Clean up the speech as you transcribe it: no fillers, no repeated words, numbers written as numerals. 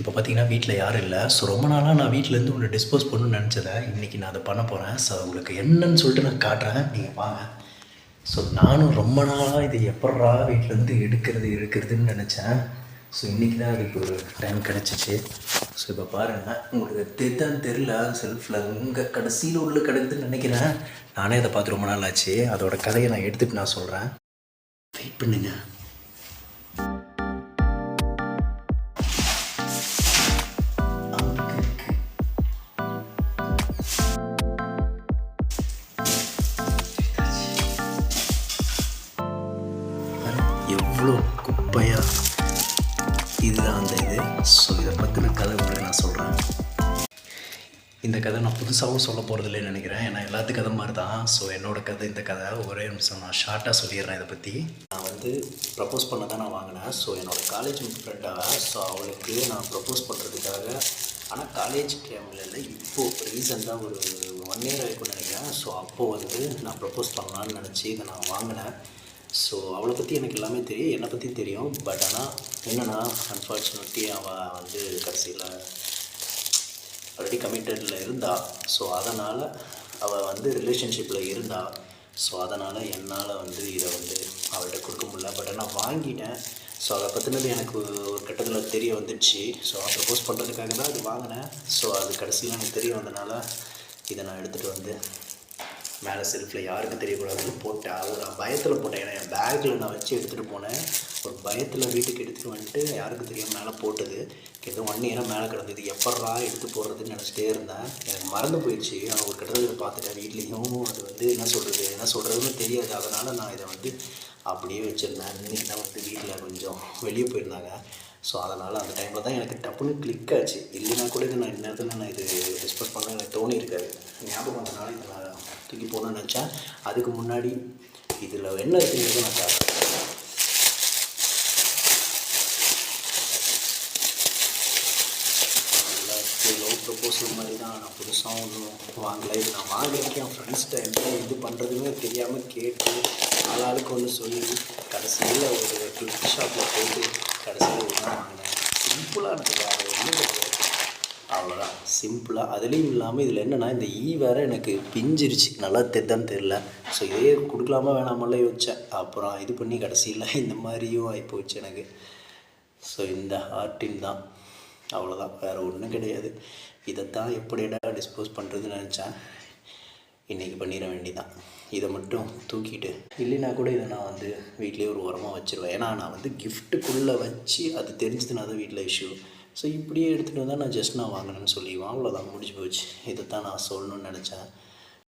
இப்போ பார்த்தீங்கன்னா வீட்டில் யாரும் இல்லை. ஸோ ரொம்ப நாளாக நான் வீட்டிலேருந்து ஒன்று டிஸ்போஸ் பண்ணணும்னு நினச்சதை இன்றைக்கி நான் அதை பண்ண போகிறேன். ஸோ உங்களுக்கு என்னன்னு சொல்லிட்டு நான் காட்டுறேன், நீங்கள் வாங்க. ஸோ நானும் ரொம்ப நாளாக இது எப்பட்றா வீட்டிலேருந்து எடுக்கிறதுன்னு நினச்சேன். ஸோ இன்றைக்கி தான் அதுக்கு ஒரு டைம் கிடச்சிச்சு. ஸோ இப்போ பாருங்கள், உங்களுக்கு தெரிதான்னு தெரில, செல்ஃபில் இங்கே கடைசியில் உள்ள கிடக்குதுன்னு நினைக்கிறேன். நானே அதை பார்த்து ரொம்ப நாள் ஆச்சு. அதோட கதையை நான் எடுத்துகிட்டு நான் சொல்கிறேன், வெயிட் பண்ணுங்க. எவ்வளோ குப்பையாக இதுதான் அந்த இது. ஸோ இதை பற்றின கதை உங்களுக்கு நான் சொல்கிறேன். இந்த கதை நான் புதுசாகவும் சொல்ல போகிறதில்லன்னு நினைக்கிறேன், ஏன்னா எல்லாத்து கதை மாதிரி தான். ஸோ என்னோடய கதை இந்த கதை ஒரே நிமிஷம் நான் ஷார்ட்டாக சொல்லிடுறேன். இதை பற்றி நான் வந்து ப்ரப்போஸ் பண்ண தான் நான் வாங்கினேன். ஸோ என்னோடய காலேஜ் ஃப்ரெண்டாக, ஸோ அவளுக்கு நான் ப்ரப்போஸ் பண்ணுறதுக்காக, ஆனால் காலேஜ் டைமில் இல்லை, இப்போது ரீசெண்டாக ஒரு 1 year ஆகிருக்கும்னு நினைக்கிறேன். ஸோ அப்போது வந்து நான் ப்ரப்போஸ் பண்ணலான்னு நினச்சி இதை நான் வாங்கினேன். ஸோ அவளை பற்றி எனக்கு எல்லாமே தெரியும், என்னை பற்றி தெரியும். பட் ஆனால் என்னென்னா, அன்ஃபார்ச்சுனேட்லி அவள் வந்து கடைசியில் ஆல்ரெடி கமிட்டடில் இருந்தா. ஸோ அதனால் அவள் வந்து ரிலேஷன்ஷிப்பில் இருந்தா. ஸோ அதனால் என்னால் வந்து இதை வந்து அவள்கிட்ட கொடுக்க முடியல. பட் ஆனால் வாங்கிட்டேன். ஸோ அதை பற்றினது எனக்கு ஒரு கட்டத்தில் தெரிய வந்துடுச்சு. ஸோ ப்ரப்போஸ் பண்ணுறதுக்காக தான் அது வாங்கினேன். ஸோ அது கடைசியில் எனக்கு தெரிய வந்தனால இதை நான் எடுத்துகிட்டு வந்து மேலே செல்ஃபில் யாருக்கும் தெரியக்கூடாதுன்னு போட்டேன். அது நான் பயத்தில் போட்டேன், ஏன்னா என் பேக்கில் நான் வச்சு எடுத்துகிட்டு போனேன். ஒரு பயத்தில் வீட்டுக்கு எடுத்துகிட்டு வந்துட்டு யாருக்கும் தெரியாமல் மேலே போட்டது. கிட்ட 1 year மேலே கிடந்தது. எப்பட்றா எடுத்து போடுறதுன்னு நினச்சிட்டே இருந்தேன். எனக்கு மறந்து போயிடுச்சு. ஆனால் ஒரு கட்டத்தில் பார்த்துட்டேன் வீட்லேயும். அது வந்து என்ன சொல்கிறதுன்னு தெரியாது. அதனால் நான் இதை வந்து அப்படியே வச்சுருந்தேன். இன்றைக்கி தான் வந்து வீட்டில் கொஞ்சம் வெளியே போயிருந்தாங்க. ஸோ அதனால் அந்த டைமில் தான் எனக்கு டப்புன்னு கிளிக் ஆச்சு. இல்லைனா கூட இது நான் இந்நேரத்தில் நான் இது டிஸ்போஸ் பண்ண எனக்கு தோணியிருக்காது. ஞாபகம் வந்தனால இதை நான் தூக்கி போகணுன்னு நினச்சேன். அதுக்கு முன்னாடி இதில் என்ன இருக்குங்கிறது நான் காட்டுறேன். லவ் ப்ரப்போசல் மாதிரி தான். நான் புதுசாக ஒன்றும் வாங்கலை. இது நான் வாங்குறதுக்கு என் ஃப்ரெண்ட்ஸ்கிட்ட என்ன இது பண்ணுறதுமே தெரியாமல் கேட்டு ஆளாளுக்கு ஒன்று சொல்லி கடைசியில் ஒரு கிஃப்ட் ஷாப்பில் போய்ட்டு கடைசியில் இதுதான் வாங்கினேன். சிம்பிளாக இருந்தது, அது ஒன்றும் கிடையாது, அவ்வளோதான், சிம்பிளாக. அதுலேயும் இல்லாமல் இதில் என்னென்னா, இந்த வேறு எனக்கு பிஞ்சிருச்சு, நல்லா தெரிதான்னு தெரில. ஸோ இதே கொடுக்கலாமா வேணாமெல்லாம் யோசித்தேன். அப்புறம் இது பண்ணி கடைசியில் இந்த மாதிரியும் ஆகிப்போச்சு எனக்கு. ஸோ இந்த ஹார்ட்டின் தான், அவ்வளோதான், வேறு ஒன்றும் கிடையாது. இதைத்தான் எப்படிடா டிஸ்போஸ் பண்ணுறதுன்னு நினச்சேன். இன்றைக்கி பண்ணிட வேண்டிதான். இதை மட்டும் தூக்கிட்டு, இல்லைனா கூட இதை நான் வந்து வீட்லேயே ஒரு உரமாக வச்சுருவேன். ஏன்னா நான் வந்து கிஃப்ட்டுக்குள்ளே வச்சு அது தெரிஞ்சதுனா தான் வீட்டில் இஷ்யூ. ஸோ இப்படியே எடுத்துகிட்டு வந்தால் நான் வாங்கினேன்னு சொல்லிடுவேன். அவ்வளோதான், முடிஞ்சு போச்சு. இதை தான் நான் சொல்லணுன்னு நினச்சேன்.